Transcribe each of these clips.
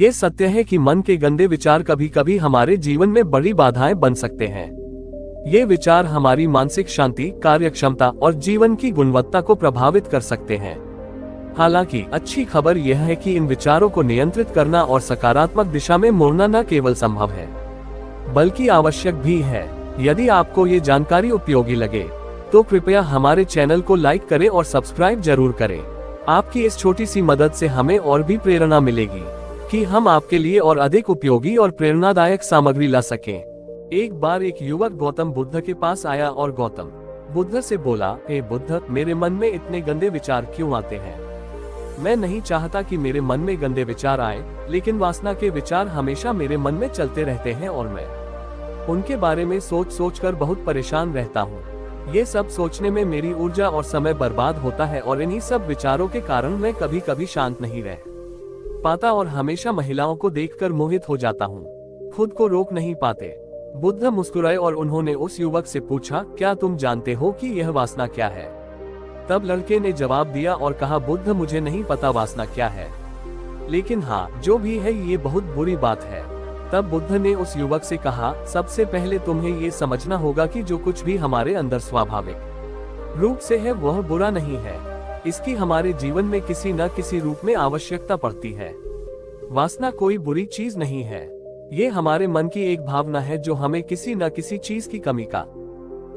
ये सत्य है कि मन के गंदे विचार कभी कभी हमारे जीवन में बड़ी बाधाएं बन सकते हैं। ये विचार हमारी मानसिक शांति, कार्यक्षमता और जीवन की गुणवत्ता को प्रभावित कर सकते हैं। हालांकि अच्छी खबर यह है कि इन विचारों को नियंत्रित करना और सकारात्मक दिशा में मोड़ना न केवल संभव है, बल्कि आवश्यक भी है। यदि आपको ये जानकारी उपयोगी लगे तो कृपया हमारे चैनल को लाइक करें और सब्सक्राइब जरूर करें। आपकी इस छोटी सी मदद से हमें और भी प्रेरणा मिलेगी कि हम आपके लिए और अधिक उपयोगी और प्रेरणादायक सामग्री ला सकें। एक बार एक युवक गौतम बुद्ध के पास आया और गौतम बुद्ध से बोला, हे बुद्ध, मेरे मन में इतने गंदे विचार क्यों आते हैं? मैं नहीं चाहता कि मेरे मन में गंदे विचार आए, लेकिन वासना के विचार हमेशा मेरे मन में चलते रहते हैं और मैं उनके बारे में सोच सोच कर बहुत परेशान रहता हूँ। ये सब सोचने में मेरी ऊर्जा और समय बर्बाद होता है और इन्हीं सब विचारों के कारण मैं कभी कभी शांत नहीं रह पाता और हमेशा महिलाओं को देखकर मोहित हो जाता हूँ, खुद को रोक नहीं पाते। बुद्ध मुस्कुराए और उन्होंने उस युवक से पूछा, क्या तुम जानते हो कि यह वासना क्या है? तब लड़के ने जवाब दिया और कहा, बुद्ध, मुझे नहीं पता वासना क्या है, लेकिन हाँ, जो भी है ये बहुत बुरी बात है। तब बुद्ध ने उस युवक से कहा, सबसे पहले तुम्हें ये समझना होगा कि जो कुछ भी हमारे अंदर स्वाभाविक रूप से है वह बुरा नहीं है। इसकी हमारे जीवन में किसी न किसी रूप में आवश्यकता पड़ती है। वासना कोई बुरी चीज नहीं है, ये हमारे मन की एक भावना है जो हमें किसी न किसी चीज की कमी का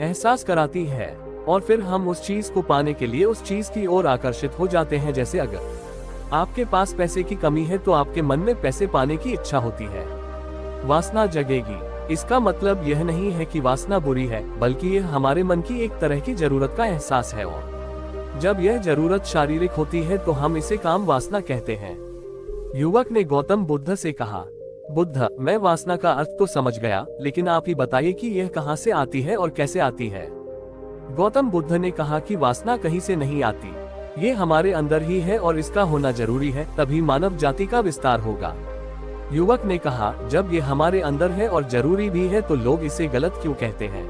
एहसास कराती है और फिर हम उस चीज को पाने के लिए उस चीज की ओर आकर्षित हो जाते हैं। जैसे अगर आपके पास पैसे की कमी है तो आपके मन में पैसे पाने की इच्छा होती है, वासना जगेगी। इसका मतलब यह नहीं है कि वासना बुरी है, बल्कि यह हमारे मन की एक तरह की जरूरत का एहसास है और जब यह जरूरत शारीरिक होती है तो हम इसे काम वासना कहते हैं। युवक ने गौतम बुद्ध से कहा, बुद्ध, मैं वासना का अर्थ तो समझ गया, लेकिन आप ही बताइए कि यह कहाँ से आती है और कैसे आती है? गौतम बुद्ध ने कहा कि वासना कहीं से नहीं आती, ये हमारे अंदर ही है और इसका होना जरूरी है, तभी मानव जाति का विस्तार होगा। युवक ने कहा, जब ये हमारे अंदर है और जरूरी भी है तो लोग इसे गलत क्यों कहते हैं?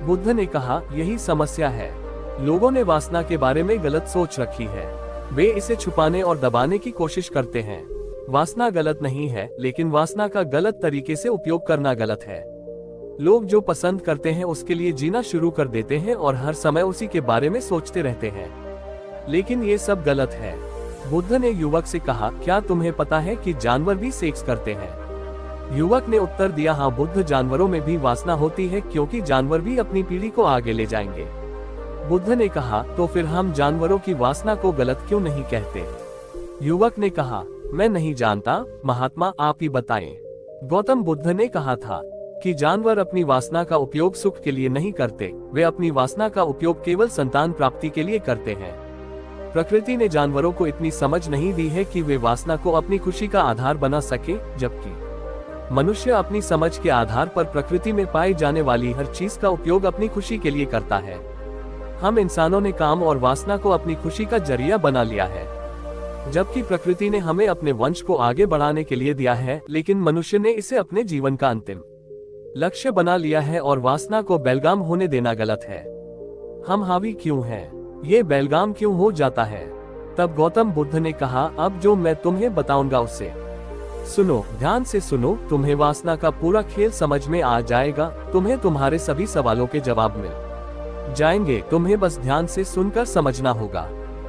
बुद्ध ने कहा, यही समस्या है, लोगों ने वासना के बारे में गलत सोच रखी है। वे इसे छुपाने और दबाने की कोशिश करते हैं। वासना गलत नहीं है, लेकिन वासना का गलत तरीके से उपयोग करना गलत है। लोग जो पसंद करते हैं उसके लिए जीना शुरू कर देते हैं और हर समय उसी के बारे में सोचते रहते हैं, लेकिन ये सब गलत है। बुद्ध ने युवक से कहा, क्या तुम्हें पता है कि जानवर भी सेक्स करते हैं? युवक ने उत्तर दिया, हाँ बुद्ध, जानवरों में भी वासना होती है क्योंकि जानवर भी अपनी पीढ़ी को आगे ले जाएंगे। बुद्ध ने कहा, तो फिर हम जानवरों की वासना को गलत क्यों नहीं कहते? युवक ने कहा, मैं नहीं जानता महात्मा, आप ही बताएं। गौतम बुद्ध ने कहा था कि जानवर अपनी वासना का उपयोग सुख के लिए नहीं करते, वे अपनी वासना का उपयोग केवल संतान प्राप्ति के लिए करते हैं। प्रकृति ने जानवरों को इतनी समझ नहीं दी है कि वे वासना को अपनी खुशी का आधार बना सके, जबकि मनुष्य अपनी समझ के आधार पर प्रकृति में पाई जाने वाली हर चीज का उपयोग अपनी खुशी के लिए करता है। हम इंसानों ने काम और वासना को अपनी खुशी का जरिया बना लिया है, जबकि प्रकृति ने हमें अपने वंश को आगे बढ़ाने के लिए दिया है, लेकिन मनुष्य ने इसे अपने जीवन का अंतिम लक्ष्य बना लिया है और वासना को बेलगाम होने देना गलत है। हम हावी क्यों हैं? ये बेलगाम क्यों हो जाता है? तब गौतम बुद्ध ने कहा, अब जो मैं तुम्हें बताऊंगा उससे सुनो, ध्यान से सुनो, तुम्हें वासना का पूरा खेल समझ में आ जाएगा। तुम्हें तुम्हारे सभी सवालों के जवाब मिल जाएंगे, तुम्हें बस ध्यान से सुनकर समझना होगा।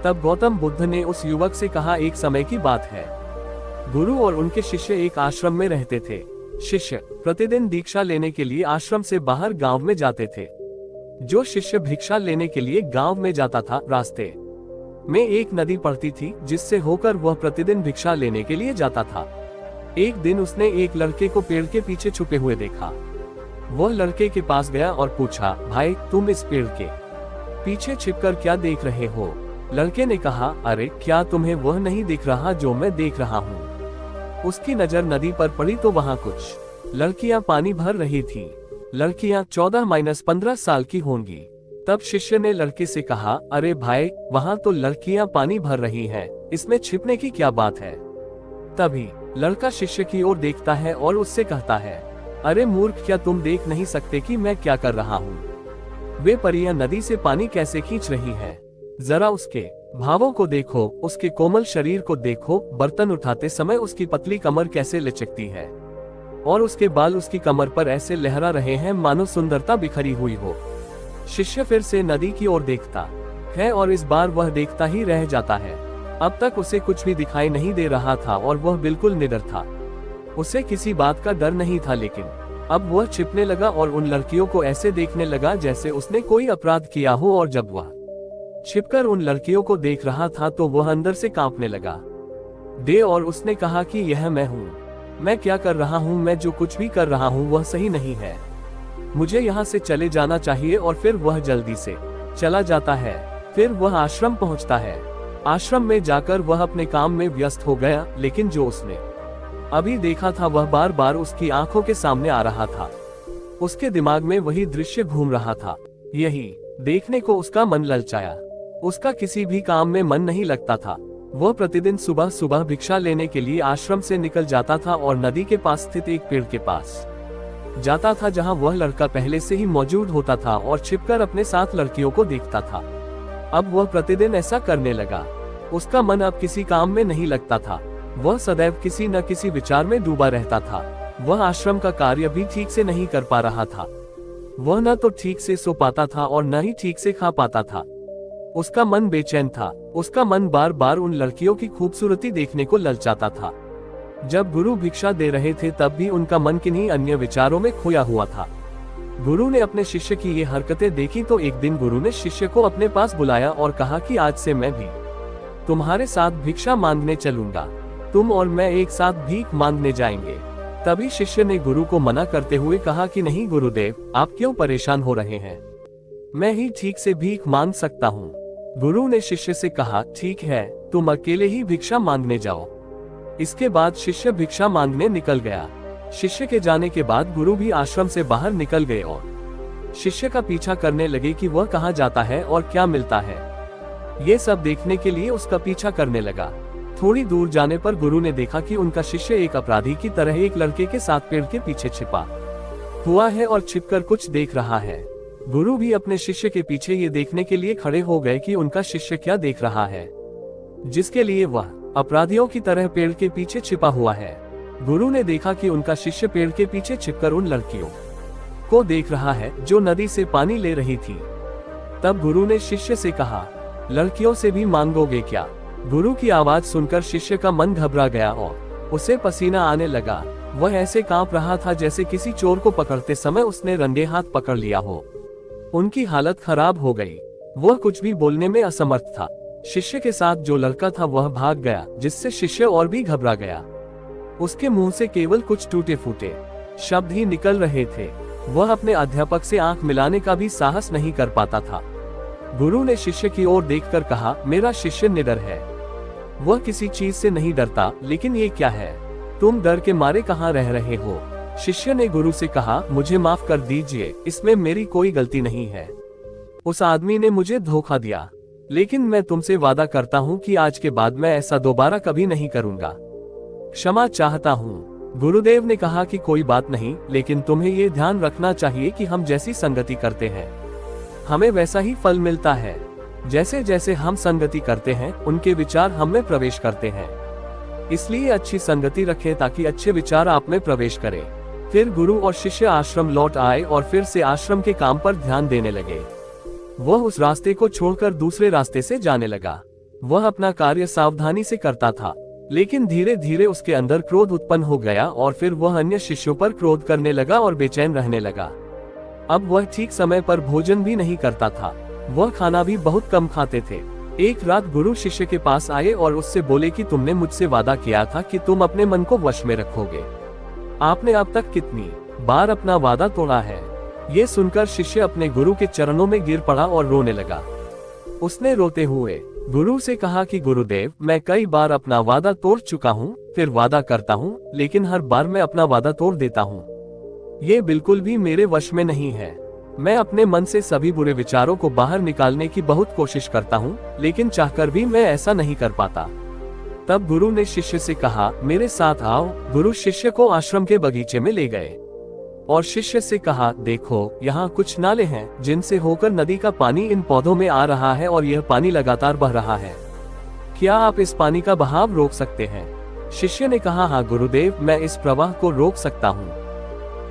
तब गौतम बुद्ध ने उस युवक से कहा, एक समय की बात है, गुरु और उनके शिष्य एक आश्रम में रहते थे। शिष्य प्रतिदिन दीक्षा लेने के लिए आश्रम से बाहर गांव में जाते थे। जो शिष्य भिक्षा लेने के लिए गांव में जाता था, रास्ते में एक नदी पड़ती थी जिससे होकर वह प्रतिदिन भिक्षा लेने के लिए जाता था। एक दिन उसने एक लड़के को पेड़ के पीछे छुपे हुए देखा। वह लड़के के पास गया और पूछा, भाई तुम इस पेड़ के पीछे छिपकर क्या देख रहे हो? लड़के ने कहा, अरे क्या तुम्हें वह नहीं दिख रहा जो मैं देख रहा हूँ? उसकी नजर नदी पर पड़ी तो वहाँ कुछ लड़कियां पानी भर रही थी। लड़कियां 14-15 साल की होंगी। तब शिष्य ने लड़के से कहा, अरे भाई, वहाँ तो लड़कियां पानी भर रही हैं, इसमें छिपने की क्या बात है? तभी लड़का शिष्य की ओर देखता है और उससे कहता है, अरे मूर्ख, क्या तुम देख नहीं सकते कि मैं क्या कर रहा हूँ? वे परियां नदी से पानी कैसे खींच रही हैं? जरा उसके भावों को देखो, उसके कोमल शरीर को देखो, बर्तन उठाते समय उसकी पतली कमर कैसे लचकती है और उसके बाल उसकी कमर पर ऐसे लहरा रहे हैं मानो सुंदरता बिखरी हुई हो। शिष्य फिर से नदी की ओर देखता है और इस बार वह देखता ही रह जाता है। अब तक उसे कुछ भी दिखाई नहीं दे रहा था और वह बिल्कुल निडर था। उसे किसी बात का डर नहीं था, लेकिन अब वह छिपने लगा और उन लड़कियों को ऐसे देखने लगा जैसे उसने कोई अपराध किया हो, और जब वह छिपकर उन लड़कियों को देख रहा था तो वह अंदर से कांपने लगा। और उसने कहा कि यह मैं हूँ, मैं क्या कर रहा हूँ, मैं जो कुछ भी कर रहा हूँ वह सही नहीं है, मुझे यहाँ से चले जाना चाहिए। और फिर वह जल्दी से चला जाता है। फिर वह आश्रम पहुँचता है। आश्रम में जाकर वह अपने काम में व्यस्त हो गया, लेकिन जो उसने अभी देखा था वह बार बार उसकी आंखों के सामने आ रहा था। उसके दिमाग में वही दृश्य घूम रहा था। यही देखने को उसका मन ललचाया। उसका किसी भी काम में मन नहीं लगता था। वह प्रतिदिन सुबह सुबह भिक्षा लेने के लिए आश्रम से निकल जाता था और नदी के पास स्थित एक पेड़ के पास जाता था, जहां वह लड़का पहले से ही मौजूद होता था और छिपकर अपने साथ लड़कियों को देखता था। अब वह प्रतिदिन ऐसा करने लगा। उसका मन अब किसी काम में नहीं लगता था। वह सदैव किसी न किसी विचार में डूबा रहता था। वह आश्रम का कार्य भी ठीक से नहीं कर पा रहा था। वह न तो ठीक से सो पाता था और न ही ठीक से खा पाता था। उसका मन बेचैन था। उसका मन बार बार उन लड़कियों की खूबसूरती देखने को ललचाता था। जब गुरु भिक्षा दे रहे थे तब भी उनका मन किन्हीं अन्य विचारों में खोया हुआ था। गुरु ने अपने शिष्य की ये हरकतें देखी तो एक दिन गुरु ने शिष्य को अपने पास बुलाया और कहा कि आज से मैं भी तुम्हारे साथ भिक्षा मांगने चलूंगा। तुम और मैं एक साथ भीख मांगने जाएंगे। तभी शिष्य ने गुरु को मना करते हुए कहा कि नहीं गुरुदेव, आप क्यों परेशान हो रहे हैं, मैं ही ठीक से भीख मांग सकता हूँ। गुरु ने शिष्य से कहा, ठीक है, तुम अकेले ही भिक्षा मांगने जाओ। इसके बाद शिष्य भिक्षा मांगने निकल गया। शिष्य के जाने के बाद गुरु भी आश्रम से बाहर निकल गए और शिष्य का पीछा करने लगे कि वह कहाँ जाता है और क्या मिलता है। ये सब देखने के लिए उसका पीछा करने लगा। थोड़ी दूर जाने पर गुरु ने देखा कि उनका शिष्य एक अपराधी की तरह एक लड़के के साथ पेड़ के पीछे छिपा हुआ है और छिपकर कुछ देख रहा है। गुरु भी अपने शिष्य के पीछे ये देखने के लिए खड़े हो गए कि उनका शिष्य क्या देख रहा है, जिसके लिए वह अपराधियों की तरह पेड़ के पीछे छिपा हुआ है। गुरु ने देखा कि उनका शिष्य पेड़ के पीछे छिपकर उन लड़कियों को देख रहा है जो नदी से पानी ले रही थी। तब गुरु ने शिष्य से कहा, लड़कियों से भी मांगोगे क्या? गुरु की आवाज सुनकर शिष्य का मन घबरा गया और उसे पसीना आने लगा। वह ऐसे कांप रहा था जैसे किसी चोर को पकड़ते समय उसने रंगे हाथ पकड़ लिया हो। उनकी हालत खराब हो गई। वह कुछ भी बोलने में असमर्थ था। शिष्य के साथ जो लड़का था वह भाग गया, जिससे शिष्य और भी घबरा गया। उसके मुंह से केवल कुछ टूटे फूटे शब्द ही निकल रहे थे। वह अपने अध्यापक से आंख मिलाने का भी साहस नहीं कर पाता था। गुरु ने शिष्य की ओर देखकर कहा, मेरा शिष्य निडर है, वह किसी चीज से नहीं डरता, लेकिन ये क्या है, तुम डर के मारे कहाँ रह रहे हो? शिष्य ने गुरु से कहा, मुझे माफ कर दीजिए, इसमें मेरी कोई गलती नहीं है। उस आदमी ने मुझे धोखा दिया, लेकिन मैं तुमसे वादा करता हूँ कि आज के बाद मैं ऐसा दोबारा कभी नहीं करूँगा। क्षमा चाहता हूँ। गुरुदेव ने कहा कि कोई बात नहीं, लेकिन तुम्हें ये ध्यान रखना चाहिए कि हम जैसी संगति करते हैं हमें वैसा ही फल मिलता है। जैसे जैसे हम संगति करते हैं उनके विचार हम में प्रवेश करते हैं। इसलिए अच्छी संगति रखें ताकि अच्छे विचार आप में प्रवेश करें। फिर गुरु और शिष्य आश्रम लौट आए और फिर से आश्रम के काम पर ध्यान देने लगे। वह उस रास्ते को छोड़कर दूसरे रास्ते से जाने लगा। वह अपना कार्य सावधानी से करता था, लेकिन धीरे धीरे उसके अंदर क्रोध उत्पन्न हो गया और फिर वह अन्य शिष्यों पर क्रोध करने लगा और बेचैन रहने लगा। अब वह ठीक समय पर भोजन भी नहीं करता था। वह खाना भी बहुत कम खाते थे। एक रात गुरु शिष्य के पास आए और उससे बोले कि तुमने मुझसे वादा किया था कि तुम अपने मन को वश में रखोगे। आपने अब तक कितनी बार अपना वादा तोड़ा है? ये सुनकर शिष्य अपने गुरु के चरणों में गिर पड़ा और रोने लगा। उसने रोते हुए गुरु से कहा कि गुरुदेव, मैं कई बार अपना वादा तोड़ चुका हूँ, फिर वादा करता हूँ, लेकिन हर बार मैं अपना वादा तोड़ देता हूँ। ये बिल्कुल भी मेरे वश में नहीं है। मैं अपने मन से सभी बुरे विचारों को बाहर निकालने की बहुत कोशिश करता हूँ, लेकिन चाहकर भी मैं ऐसा नहीं कर पाता। तब गुरु ने शिष्य से कहा, मेरे साथ आओ। गुरु शिष्य को आश्रम के बगीचे में ले गए और शिष्य से कहा, देखो, यहाँ कुछ नाले हैं जिनसे होकर नदी का पानी इन पौधों में आ रहा है और यह पानी लगातार बह रहा है। क्या आप इस पानी का बहाव रोक सकते हैं? शिष्य ने कहा, हाँ गुरुदेव, मैं इस प्रवाह को रोक सकता हूँ।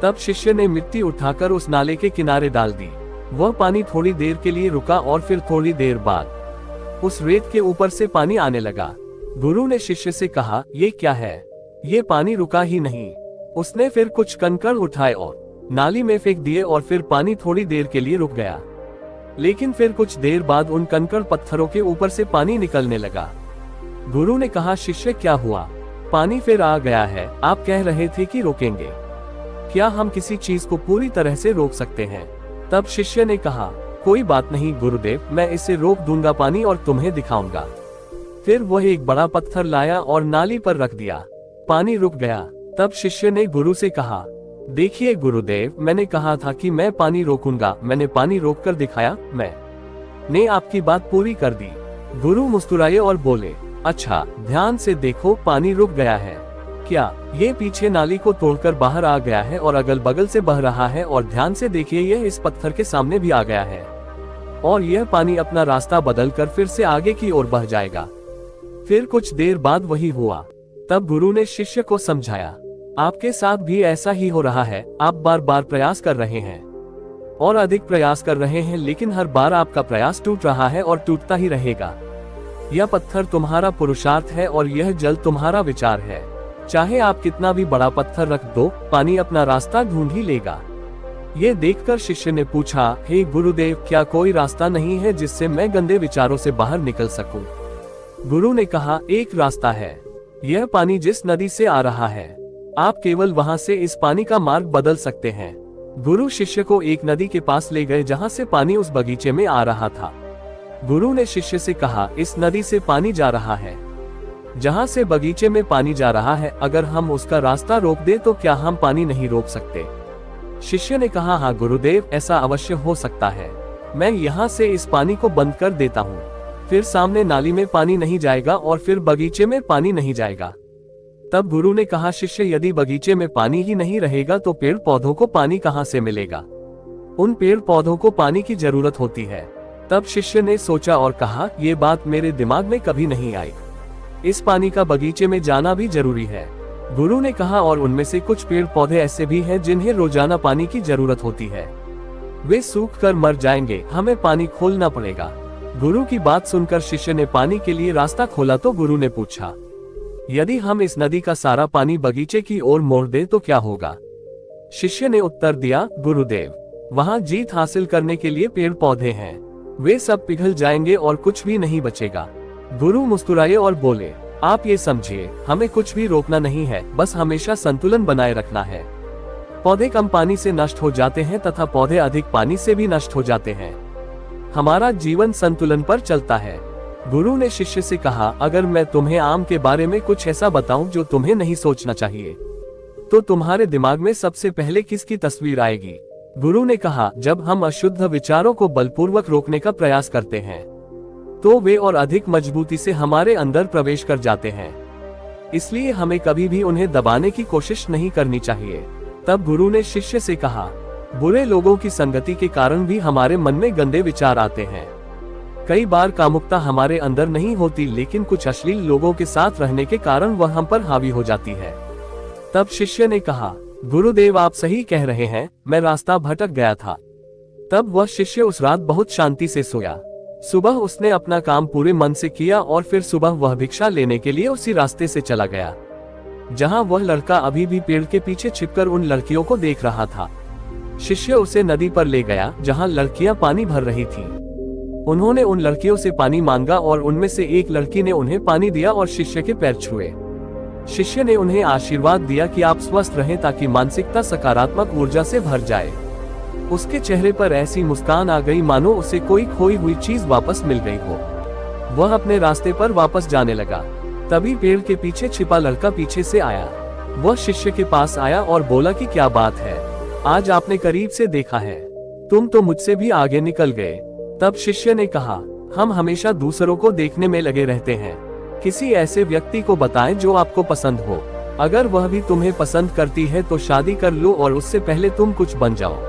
तब शिष्य ने मिट्टी उठाकर उस नाले के किनारे डाल दी। वह पानी थोड़ी देर के लिए रुका और फिर थोड़ी देर बाद उस रेत के ऊपर से पानी आने लगा। गुरु ने शिष्य से कहा, ये क्या है? ये पानी रुका ही नहीं। उसने फिर कुछ कंकड़ उठाए और नाली में फेंक दिए और फिर पानी थोड़ी देर के लिए रुक गया। लेकिन फिर कुछ देर बाद उन कंकड़ पत्थरों के ऊपर से पानी निकलने लगा। गुरु ने कहा, शिष्य क्या हुआ? पानी फिर आ गया है। आप कह रहे थे कि रोकेंगे। क्या हम किसी चीज को पूरी तरह से रोक सकते हैं? तब शिष्य ने कहा, कोई बात नहीं गुरुदेव, मैं इसे रोक दूंगा पानी और तुम्हें दिखाऊंगा। फिर वह एक बड़ा पत्थर लाया और नाली पर रख दिया। पानी रुक गया। तब शिष्य ने गुरु से कहा, देखिए गुरुदेव, मैंने कहा था कि मैं पानी रोकूंगा। मैंने पानी रोककर दिखाया। मैंने आपकी बात पूरी कर दी। गुरु मुस्कुराए और बोले, अच्छा, ध्यान से देखो, पानी रुक गया है। क्या ये पीछे नाली को तोड़कर बाहर आ गया है और अगल बगल से बह रहा है? और ध्यान से देखिए, यह इस पत्थर के सामने भी आ गया है और यह पानी अपना रास्ता बदलकर फिर से आगे की ओर बह जाएगा। फिर कुछ देर बाद वही हुआ। तब गुरु ने शिष्य को समझाया, आपके साथ भी ऐसा ही हो रहा है। आप बार बार प्रयास कर रहे हैं और अधिक प्रयास कर रहे हैं, लेकिन हर बार आपका प्रयास टूट रहा है और टूटता ही रहेगा। यह पत्थर तुम्हारा पुरुषार्थ है और यह जल तुम्हारा विचार है। चाहे आप कितना भी बड़ा पत्थर रख दो, पानी अपना रास्ता ढूंढ ही लेगा। ये देखकर शिष्य ने पूछा, हे गुरुदेव, क्या कोई रास्ता नहीं है जिससे मैं गंदे विचारों से बाहर निकल सकूं? गुरु ने कहा, एक रास्ता है। यह पानी जिस नदी से आ रहा है, आप केवल वहां से इस पानी का मार्ग बदल सकते हैं। गुरु शिष्य को एक नदी के पास ले गए जहां से पानी उस बगीचे में आ रहा था। गुरु ने शिष्य से कहा, इस नदी से पानी जा रहा है जहां से बगीचे में पानी जा रहा है। अगर हम उसका रास्ता रोक दे तो क्या हम पानी नहीं रोक सकते? शिष्य ने कहा, हाँ गुरुदेव, ऐसा अवश्य हो सकता है। मैं यहाँ से इस पानी को बंद कर देता हूँ। फिर सामने नाली में पानी नहीं जाएगा और फिर बगीचे में पानी नहीं जाएगा। तब गुरु ने कहा, शिष्य, यदि बगीचे में पानी ही नहीं रहेगा तो पेड़ पौधों को पानी कहाँ से मिलेगा? उन पेड़ पौधों को पानी की जरूरत होती है। तब शिष्य ने सोचा और कहा, ये बात मेरे दिमाग में कभी नहीं आई। इस पानी का बगीचे में जाना भी जरूरी है। गुरु ने कहा, और उनमें से कुछ पेड़ पौधे ऐसे भी हैं जिन्हें रोजाना पानी की जरूरत होती है। वे सूख कर मर जाएंगे, हमें पानी खोलना पड़ेगा। गुरु की बात सुनकर शिष्य ने पानी के लिए रास्ता खोला तो गुरु ने पूछा, यदि हम इस नदी का सारा पानी बगीचे की ओर मोड़ दें तो क्या होगा? शिष्य ने उत्तर दिया, गुरुदेव, वहाँ जीत हासिल करने के लिए पेड़ पौधे हैं। वे सब पिघल जाएंगे और कुछ भी नहीं बचेगा। गुरु मुस्कुराए और बोले, आप ये समझिए, हमें कुछ भी रोकना नहीं है, बस हमेशा संतुलन बनाए रखना है। पौधे कम पानी से नष्ट हो जाते हैं तथा पौधे अधिक पानी से भी नष्ट हो जाते हैं। हमारा जीवन संतुलन पर चलता है। गुरु ने शिष्य से कहा, अगर मैं तुम्हें आम के बारे में कुछ ऐसा बताऊं जो तुम्हें नहीं सोचना चाहिए, तो तुम्हारे दिमाग में सबसे पहले किसकी तस्वीर आएगी? गुरु ने कहा, जब हम अशुद्ध विचारों को बलपूर्वक रोकने का प्रयास करते हैं तो वे और अधिक मजबूती से हमारे अंदर प्रवेश कर जाते हैं। इसलिए हमें कभी भी उन्हें दबाने की कोशिश नहीं करनी चाहिए। तब गुरु ने शिष्य से कहा, बुरे लोगों की संगति के कारण भी हमारे मन में गंदे विचार आते हैं। कई बार कामुकता हमारे अंदर नहीं होती, लेकिन कुछ अश्लील लोगों के साथ रहने के कारण वह हम पर हावी हो जाती है। तब शिष्य ने कहा, गुरुदेव, आप सही कह रहे हैं, मैं रास्ता भटक गया था। तब वह शिष्य उस रात बहुत शांति से सोया। सुबह उसने अपना काम पूरे मन से किया और फिर सुबह वह भिक्षा लेने के लिए उसी रास्ते से चला गया जहां वह लड़का अभी भी पेड़ के पीछे छिपकर उन लड़कियों को देख रहा था। शिष्य उसे नदी पर ले गया जहां लड़कियां पानी भर रही थीं। उन्होंने उन लड़कियों से पानी मांगा और उनमें से एक लड़की ने उन्हें पानी दिया और शिष्य के पैर छुए। शिष्य ने उन्हें आशीर्वाद दिया कि आप स्वस्थ रहें ताकि मानसिकता सकारात्मक ऊर्जा से भर जाए। उसके चेहरे पर ऐसी मुस्कान आ गई मानो उसे कोई खोई हुई चीज वापस मिल गई हो। वह अपने रास्ते पर वापस जाने लगा। तभी पेड़ के पीछे छिपा लड़का पीछे से आया। वह शिष्य के पास आया और बोला कि क्या बात है, आज आपने करीब से देखा है, तुम तो मुझसे भी आगे निकल गए। तब शिष्य ने कहा, हम हमेशा दूसरों को देखने में लगे रहते हैं। किसी ऐसे व्यक्ति को बताएं जो आपको पसंद हो। अगर वह भी तुम्हें पसंद करती है तो शादी कर लो और उससे पहले तुम कुछ बन जाओ।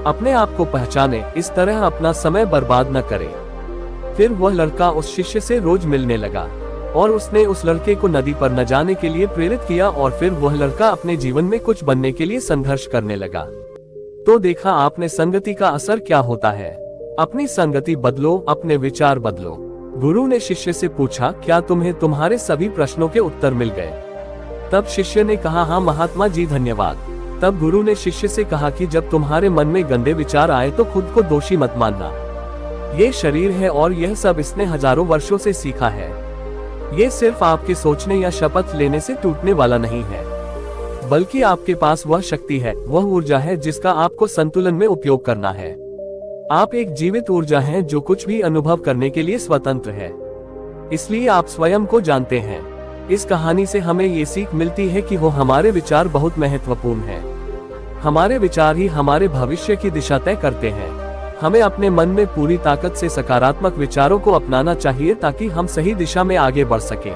अपने आप को पहचाने, इस तरह अपना समय बर्बाद न करें। फिर वह लड़का उस शिष्य से रोज मिलने लगा। और उसने उस लड़के को नदी पर न जाने के लिए प्रेरित किया और फिर वह लड़का अपने जीवन में कुछ बनने के लिए संघर्ष करने लगा। तो देखा आपने संगति का असर क्या होता है। अपनी संगति बदलो, अपने विचार बदलो। गुरु ने शिष्य से पूछा, क्या तुम्हें तुम्हारे सभी प्रश्नों के उत्तर मिल गए? तब शिष्य ने कहा, हाँ महात्मा जी धन्यवाद। तब गुरु ने शिष्य से कहा कि जब तुम्हारे मन में गंदे विचार आए तो खुद को दोषी मत मानना। ये शरीर है और यह सब इसने हजारों वर्षों से सीखा है। ये सिर्फ आपके सोचने या शपथ लेने से टूटने वाला नहीं है, बल्कि आपके पास वह शक्ति है, वह ऊर्जा है जिसका आपको संतुलन में उपयोग करना है। आप एक जीवित ऊर्जा हैं जो कुछ भी अनुभव करने के लिए स्वतंत्र है। इसलिए आप स्वयं को जानते हैं। इस कहानी से हमें ये सीख मिलती है कि हमारे विचार बहुत महत्वपूर्ण हैं। हमारे विचार ही हमारे भविष्य की दिशा तय करते हैं। हमें अपने मन में पूरी ताकत से सकारात्मक विचारों को अपनाना चाहिए ताकि हम सही दिशा में आगे बढ़ सकें।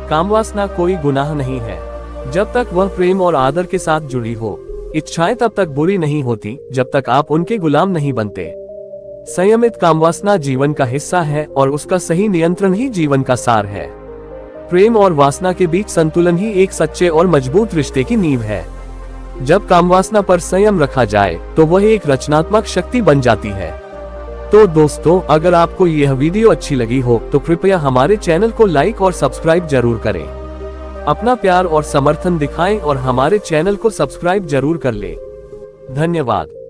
कामवासना कोई गुनाह नहीं है, जब तक वह प्रेम और आदर के साथ जुड़ी हो। इच्छाएं तब तक बुरी नहीं होती जब तक आप उनके गुलाम नहीं बनते। संयमित कामवासना जीवन का हिस्सा है और उसका सही नियंत्रण ही जीवन का सार है। प्रेम और वासना के बीच संतुलन ही एक सच्चे और मजबूत रिश्ते की नींव है। जब कामवासना पर संयम रखा जाए तो वह एक रचनात्मक शक्ति बन जाती है। तो दोस्तों, अगर आपको यह वीडियो अच्छी लगी हो तो कृपया हमारे चैनल को लाइक और सब्सक्राइब जरूर करें। अपना प्यार और समर्थन दिखाएं और हमारे चैनल को सब्सक्राइब जरूर कर लें। धन्यवाद।